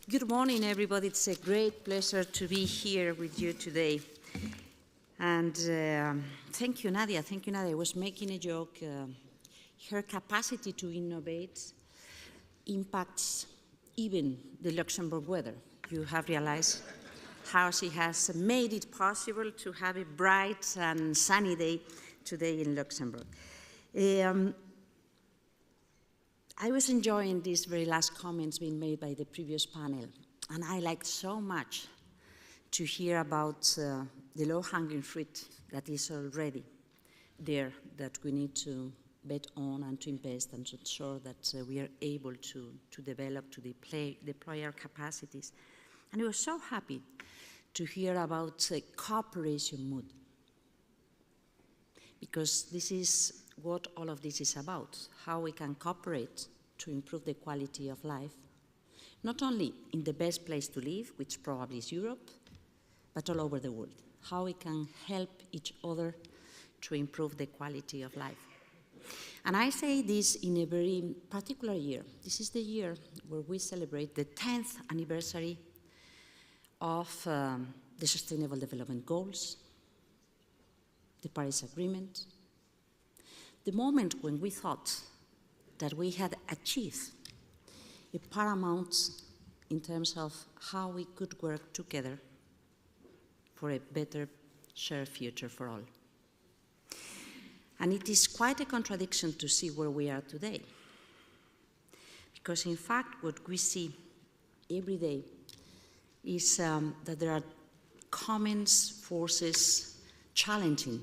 Good morning, everybody. It's a great pleasure to be here with you today. And thank you, Nadia. Thank you, Nadia. I was making a joke. Her capacity to innovate impacts even the Luxembourg weather. You have realized how she has made it possible to have a bright and sunny day today in Luxembourg. I was enjoying these very last comments being made by the previous panel, and I liked so much to hear about the low-hanging fruit that is already there that we need to bet on and to invest and to ensure that we are able to develop, to deploy our capacities. And I was so happy to hear about cooperation mood, because this is what all of this is about, how we can cooperate to improve the quality of life, not only in the best place to live, which probably is Europe, but all over the world, how we can help each other to improve the quality of life. And I say this in a very particular year. This is the year where we celebrate the 10th anniversary of the Sustainable Development Goals, the Paris Agreement, the moment when we thought that we had achieved a paramount in terms of how we could work together for a better shared future for all. And it is quite a contradiction to see where we are today, because in fact what we see every day is that there are common forces challenging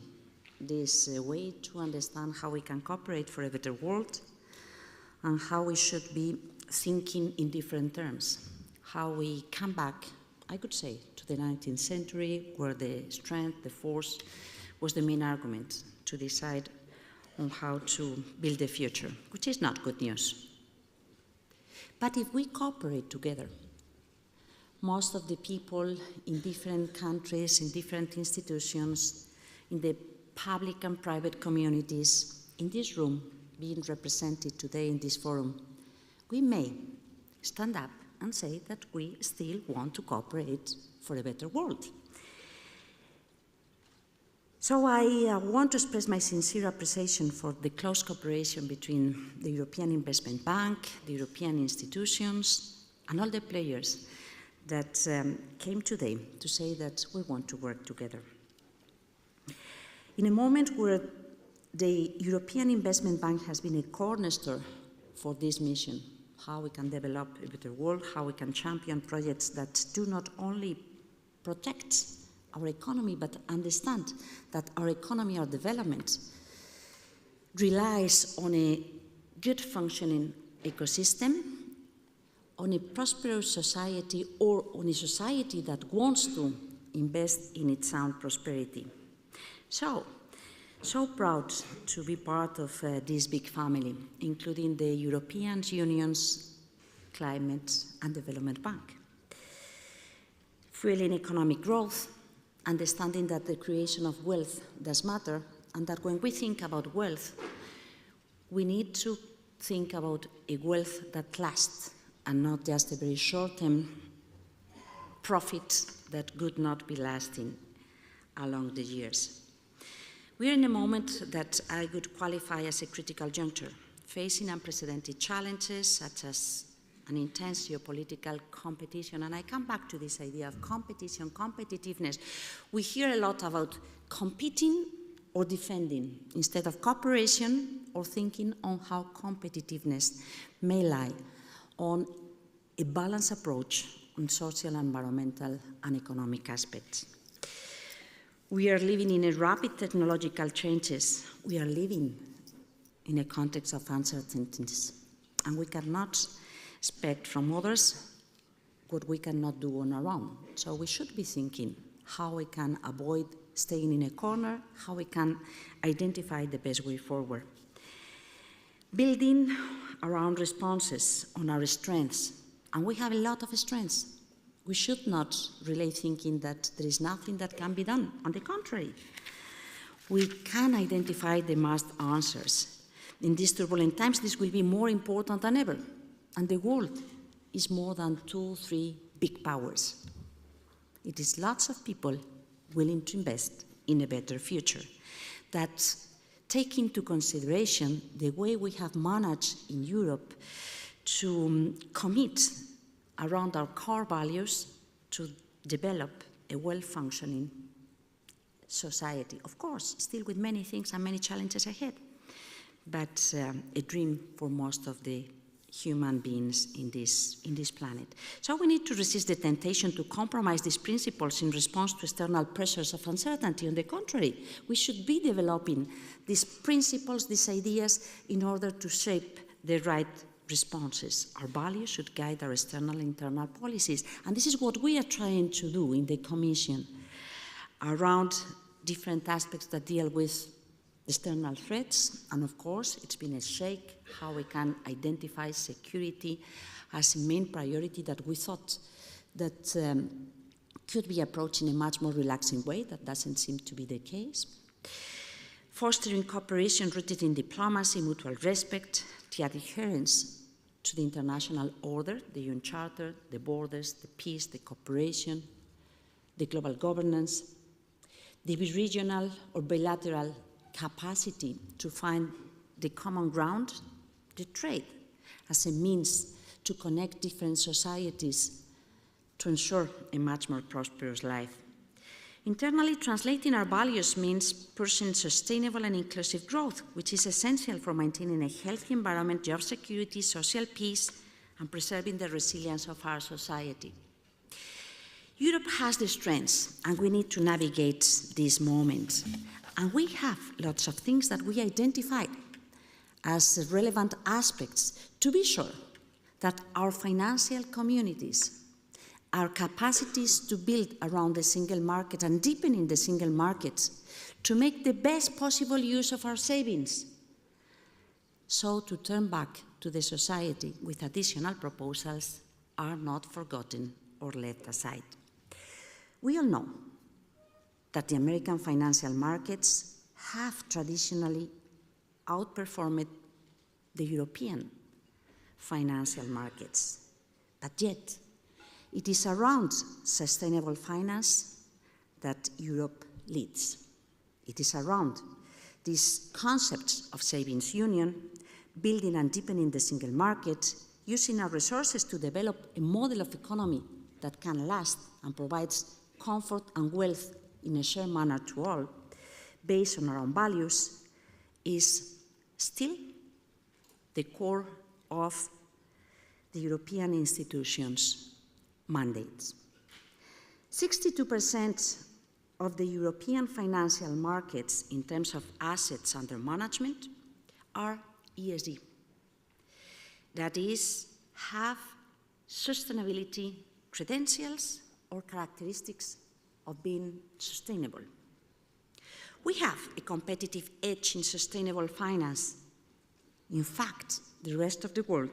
this way to understand how we can cooperate for a better world and how we should be thinking in different terms, how we come back, I could say, to the 19th century, where the strength, the force, was the main argument to decide on how to build the future, which is not good news. But if we cooperate together, most of the people in different countries, in different institutions, in the public and private communities in this room being represented today in this forum, we may stand up and say that we still want to cooperate for a better world. So I want to express my sincere appreciation for the close cooperation between the European Investment Bank, the European institutions, and all the players that came today to say that we want to work together. In a moment where the European Investment Bank has been a cornerstone for this mission, how we can develop a better world, how we can champion projects that do not only protect our economy, but understand that our economy, our development, relies on a good functioning ecosystem, on a prosperous society, or on a society that wants to invest in its own prosperity. So proud to be part of this big family, including the European Union's Climate and Development Bank. Fueling economic growth, understanding that the creation of wealth does matter, and that when we think about wealth, we need to think about a wealth that lasts and not just a very short-term profit that could not be lasting along the years. We are in a moment that I would qualify as a critical juncture, facing unprecedented challenges such as an intense geopolitical competition. And I come back to this idea of competition, competitiveness. We hear a lot about competing or defending instead of cooperation or thinking on how competitiveness may lie on a balanced approach on social, environmental, and economic aspects. We are living in a rapid technological changes. We are living in a context of uncertainties, and we cannot expect from others what we cannot do on our own. So we should be thinking how we can avoid staying in a corner, how we can identify the best way forward. Building around responses on our strengths, and we have a lot of strengths. We should not relay thinking that there is nothing that can be done. On the contrary, we can identify the must answers. In these turbulent times, this will be more important than ever. And the world is more than 2, 3 big powers. It is lots of people willing to invest in a better future that take into consideration the way we have managed in Europe to commit around our core values to develop a well-functioning society. Of course, still with many things and many challenges ahead, but a dream for most of the human beings in this planet. So we need to resist the temptation to compromise these principles in response to external pressures of uncertainty. On the contrary, we should be developing these principles, these ideas, in order to shape the right responses. Our values should guide our external and internal policies. And this is what we are trying to do in the Commission around different aspects that deal with external threats. And of course, it's been a shake how we can identify security as a main priority that we thought that could be approached in a much more relaxing way. That doesn't seem to be the case. Fostering cooperation rooted in diplomacy, mutual respect, the adherence to the international order, the UN Charter, the borders, the peace, the cooperation, the global governance, the regional or bilateral capacity to find the common ground, the trade, as a means to connect different societies to ensure a much more prosperous life. Internally, translating our values means pursuing sustainable and inclusive growth, which is essential for maintaining a healthy environment, job security, social peace, and preserving the resilience of our society. Europe has the strengths, and we need to navigate these moments. And we have lots of things that we identify as relevant aspects to be sure that our financial communities, our capacities to build around the single market and deepening the single markets, to make the best possible use of our savings, so to turn back to the society with additional proposals are not forgotten or left aside. We all know that the American financial markets have traditionally outperformed the European financial markets, but yet it is around sustainable finance that Europe leads. It is around these concepts of savings union, building and deepening the single market, using our resources to develop a model of economy that can last and provides comfort and wealth in a shared manner to all, based on our own values, is still the core of the European institutions' mandates. 62% of the European financial markets in terms of assets under management are ESG. That is, have sustainability credentials or characteristics of being sustainable. We have a competitive edge in sustainable finance. In fact, the rest of the world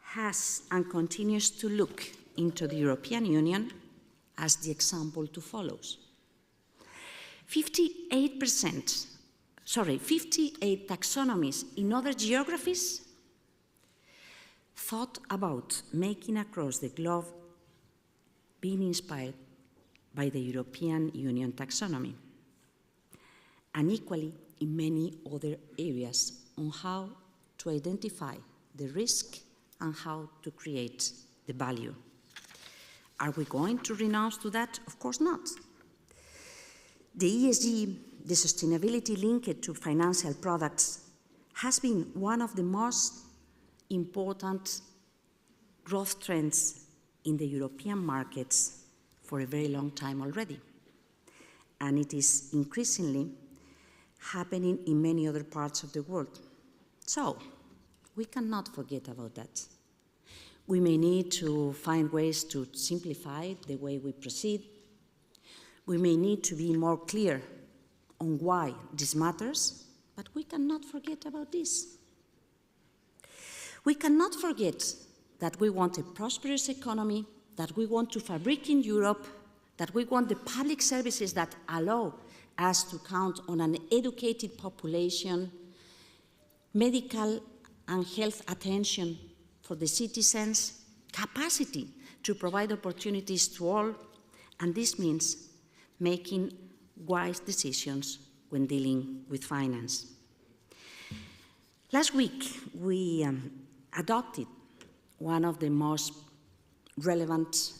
has and continues to look into the European Union as the example to follow. 58 taxonomies in other geographies thought about making across the globe being inspired by the European Union taxonomy, and equally in many other areas on how to identify the risk and how to create the value. Are we going to renounce to that? Of course not. The ESG, the sustainability linked to financial products, has been one of the most important growth trends in the European markets for a very long time already. And it is increasingly happening in many other parts of the world. So, we cannot forget about that. We may need to find ways to simplify the way we proceed. We may need to be more clear on why this matters, but we cannot forget about this. We cannot forget that we want a prosperous economy, that we want to fabric in Europe, that we want the public services that allow us to count on an educated population, medical and health attention for the citizens, capacity to provide opportunities to all, and this means making wise decisions when dealing with finance. Last week, we adopted one of the most relevant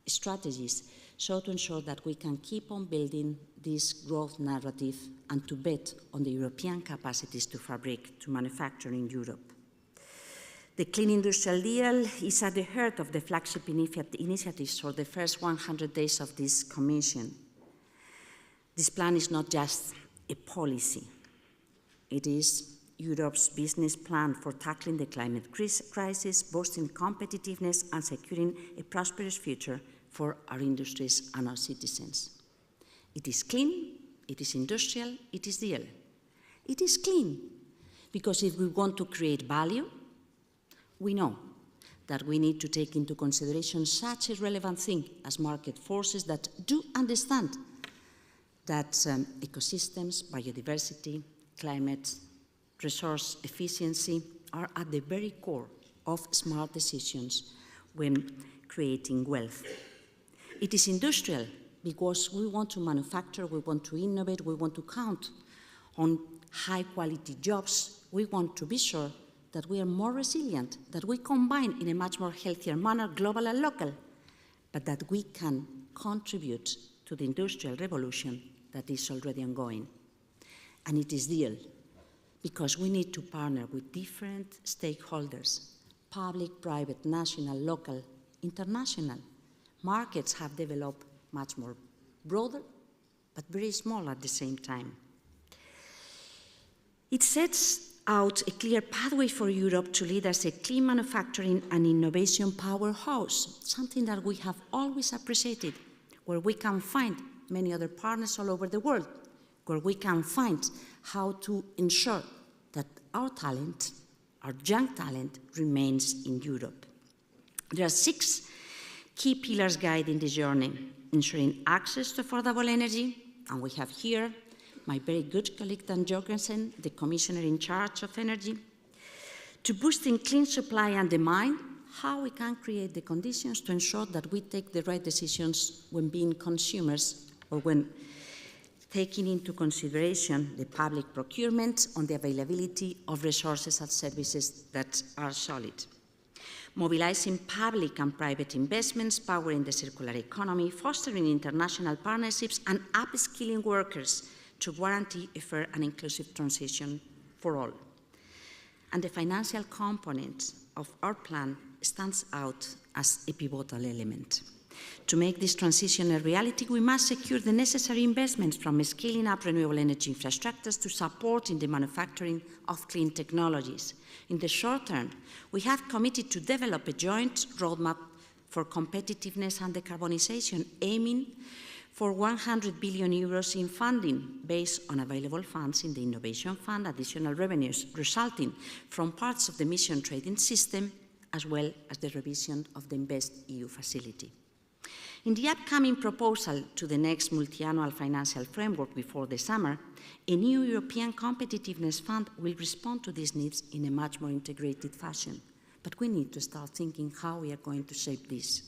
strategies so to ensure that we can keep on building this growth narrative and to bet on the European capacities to fabric, to manufacture in Europe. The Clean Industrial Deal is at the heart of the flagship initiatives for the first 100 days of this Commission. This plan is not just a policy. It is Europe's business plan for tackling the climate crisis, boosting competitiveness, and securing a prosperous future for our industries and our citizens. It is clean, it is industrial, it is deal. It is clean because if we want to create value, we know that we need to take into consideration such a relevant thing as market forces that do understand that ecosystems, biodiversity, climate, resource efficiency are at the very core of smart decisions when creating wealth. It is industrial because we want to manufacture, we want to innovate, we want to count on high-quality jobs. We want to be sure that we are more resilient, that we combine in a much more healthier manner global and local, but that we can contribute to the industrial revolution that is already ongoing. And it is deal, because we need to partner with different stakeholders, public, private, national, local, international. Markets have developed much more broader, but very small at the same time. It sets out a clear pathway for Europe to lead as a clean manufacturing and innovation powerhouse, something that we have always appreciated, where we can find many other partners all over the world, where we can find how to ensure that our talent, our young talent, remains in Europe. There are 6 key pillars guiding this journey: ensuring access to affordable energy, and we have here my very good colleague Dan Jorgensen, the Commissioner in charge of energy, to boosting clean supply and demand, how we can create the conditions to ensure that we take the right decisions when being consumers or when taking into consideration the public procurement on the availability of resources and services that are solid. Mobilizing public and private investments, powering the circular economy, fostering international partnerships, and upskilling workers to guarantee a fair and inclusive transition for all. And the financial component of our plan stands out as a pivotal element. To make this transition a reality, we must secure the necessary investments from scaling up renewable energy infrastructures to supporting the manufacturing of clean technologies. In the short term, we have committed to develop a joint roadmap for competitiveness and decarbonization, aiming for 100 billion euros in funding based on available funds in the Innovation Fund, additional revenues resulting from parts of the emission trading system, as well as the revision of the InvestEU facility. In the upcoming proposal to the next multi-annual financial framework before the summer, a new European Competitiveness Fund will respond to these needs in a much more integrated fashion. But we need to start thinking how we are going to shape this.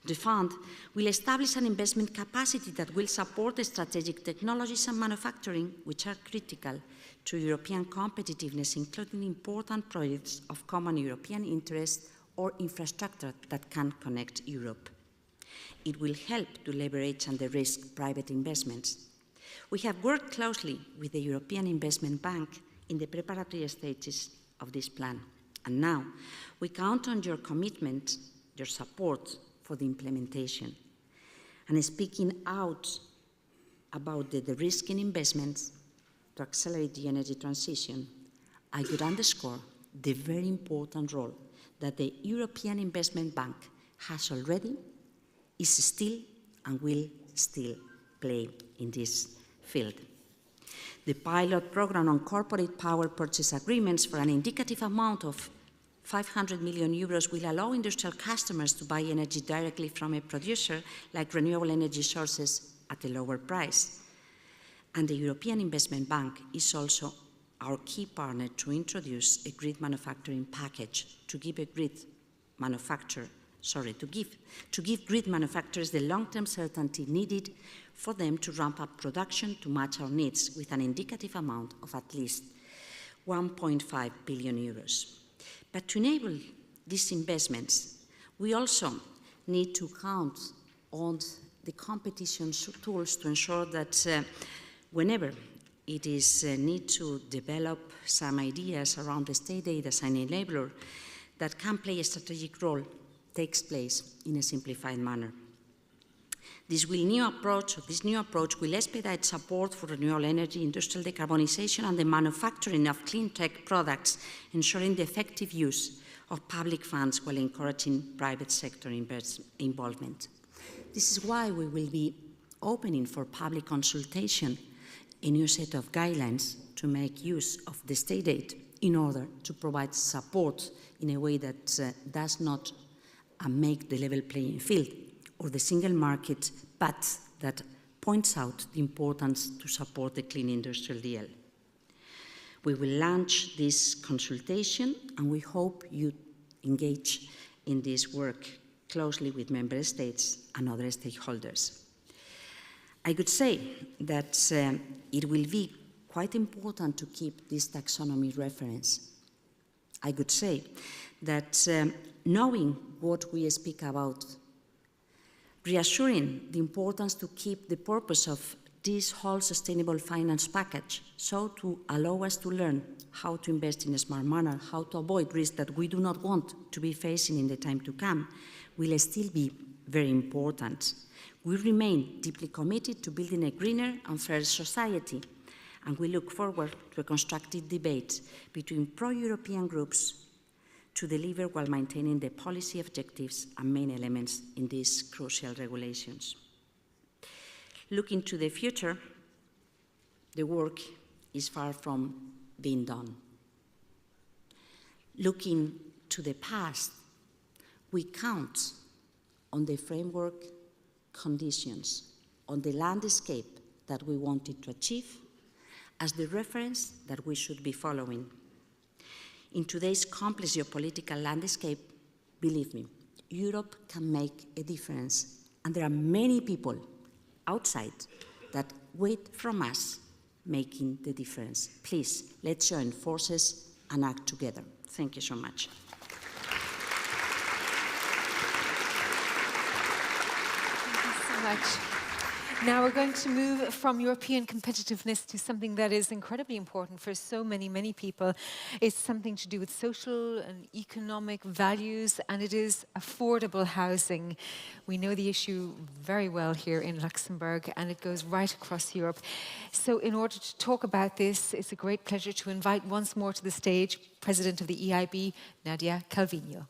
The fund will establish an investment capacity that will support the strategic technologies and manufacturing which are critical to European competitiveness, including important projects of common European interest or infrastructure that can connect Europe. It will help to leverage and de-risk private investments. We have worked closely with the European Investment Bank in the preparatory stages of this plan. And now we count on your commitment, your support for the implementation. And speaking out about the de-risking investments to accelerate the energy transition, I could underscore the very important role that the European Investment Bank has already, is still, and will still play in this field. The pilot program on corporate power purchase agreements for an indicative amount of 500 million euros will allow industrial customers to buy energy directly from a producer like renewable energy sources at a lower price. And the European Investment Bank is also our key partner to introduce a grid manufacturing package to give a grid to give grid manufacturers the long-term certainty needed for them to ramp up production to match our needs with an indicative amount of at least 1.5 billion euros. But to enable these investments, we also need to count on the competition tools to ensure that whenever it is need to develop some ideas around the state aid as an enabler that can play a strategic role takes place in a simplified manner. This new approach will expedite support for renewable energy, industrial decarbonization, and the manufacturing of clean tech products, ensuring the effective use of public funds while encouraging private sector involvement. This is why we will be opening for public consultation a new set of guidelines to make use of the state aid in order to provide support in a way that does not make the level playing field or the single market, but that points out the importance to support the clean industrial deal. We will launch this consultation, and we hope you engage in this work closely with member states and other stakeholders. I could say that it will be quite important to keep this taxonomy reference. I could say that knowing what we speak about, reassuring the importance to keep the purpose of this whole sustainable finance package, so to allow us to learn how to invest in a smart manner, how to avoid risks that we do not want to be facing in the time to come, will still be very important. We remain deeply committed to building a greener and fairer society, and we look forward to a constructive debate between pro-European groups to deliver while maintaining the policy objectives and main elements in these crucial regulations. Looking to the future, the work is far from being done. Looking to the past, we count on the framework conditions, on the landscape that we wanted to achieve as the reference that we should be following. In today's complex geopolitical landscape, believe me, Europe can make a difference, and there are many people outside that wait from us making the difference. Please, let's join forces and act together. Thank you so much. Much. Now we're going to move from European competitiveness to something that is incredibly important for so many people. It's something to do with social and economic values, and it is affordable housing. We know the issue very well here in Luxembourg, and it goes right across Europe. So in order to talk about this, it's a great pleasure to invite once more to the stage President of the EIB, Nadia Calviño.